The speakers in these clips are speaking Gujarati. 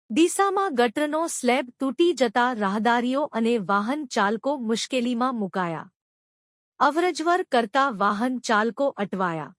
ડીસામાં ગટરનો સ્લેબ તૂટી જતા રાહદારીઓ અને વાહન ચાલકો મુશ્કેલીમાં મુકાયા. અવરજવર કરતા વાહન ચાલકો અટવાયા.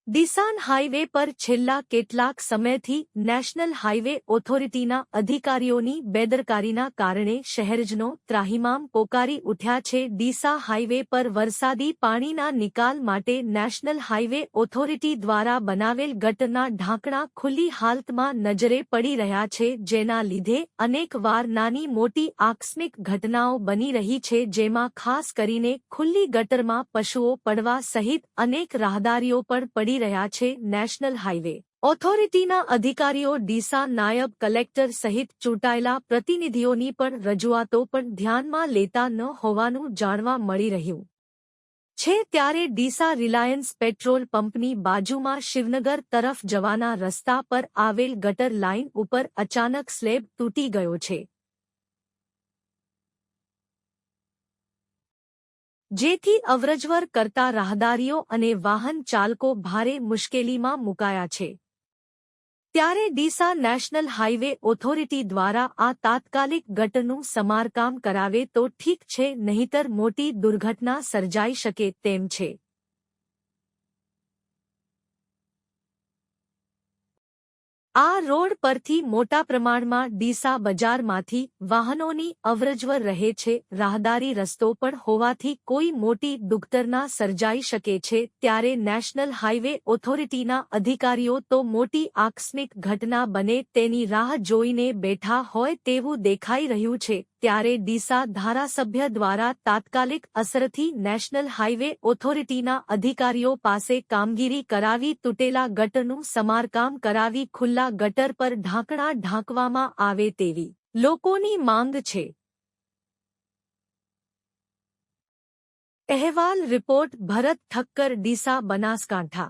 ડીસાન હાઇવે પર છેલ્લા કેટલાક સમયથી નેશનલ હાઇવે ઓથોરિટીના અધિકારીઓની બેદરકારીના કારણે શહેરજનો ત્રાહિમામ પોકારી ઉઠ્યા છે. ડીસા હાઇવે પર વરસાદી પાણીના નિકાલ માટે નેશનલ હાઇવે ઓથોરિટી દ્વારા બનાવેલ ગટરના ઢાંકણા ખુલ્લી હાલતમાં નજરે પડી રહ્યા છે, જેના લીધે અનેકવાર નાની મોટી આકસ્મિક ઘટનાઓ બની રહી છે, જેમાં ખાસ કરીને ખુલ્લી ગટરમાં પશુઓ પડવા સહિત અનેક રાહદારીઓ પણ પડી રહ્યા છે. નેશનલ હાઇવે ઓથોરિટીના અધિકારીઓ, ડીસા નાયબ કલેક્ટર સહિત ચૂંટાયેલા પ્રતિનિધિઓની પણ રજૂઆતો પણ ધ્યાનમાં લેતા ન હોવાનું જાણવા મળી રહ્યું છે. ત્યારે ડીસા રિલાયન્સ પેટ્રોલ પંપની બાજુમાં શિવનગર તરફ જવાના રસ્તા પર આવેલ ગટર લાઇન ઉપર અચાનક સ્લેબ તૂટી ગયો છે, જેથી અવરજવર કરતા રાહદારીઓ અને વાહન ચાલકો ભારે મુશ્કેલીમાં મુકાયા છે. ત્યારે ડીસા નેશનલ હાઇવે ઓથોરિટી દ્વારા આ તાત્કાલિક ગટરનું સમારકામ કરાવે તો ઠીક છે, નહીંતર મોટી દુર્ઘટના સર્જાઈ શકે તેમ છે. આ રોડ પરથી મોટા પ્રમાણમાં ડીસા બજારમાંથી વાહનોની અવરજવર રહે છે. રાહદારી રસ્તો પણ હોવાથી કોઈ મોટી દુર્ઘટના સર્જાઈ શકે છે. ત્યારે નેશનલ હાઇવે ઓથોરિટીના અધિકારીઓ તો મોટી આકસ્મિક ઘટના બને તેની રાહ જોઈને બેઠા હોય તેવું દેખાઈ રહ્યું છે. ત્યારે ડીસા ધારાસભ્ય દ્વારા તાત્કાલિક અસરથી નેશનલ હાઇવે ઓથોરિટીના અધિકારીઓ પાસે કામગીરી કરાવી તૂટેલા ગટરનું સમારકામ કરાવી ખુલ્લા ગટર પર ઢાંકણા ઢાંકવામાં આવે તેવી લોકોની માંગ છે. અહેવાલ રિપોર્ટ ભરત ઠક્કર, ડીસા, બનાસકાંઠા.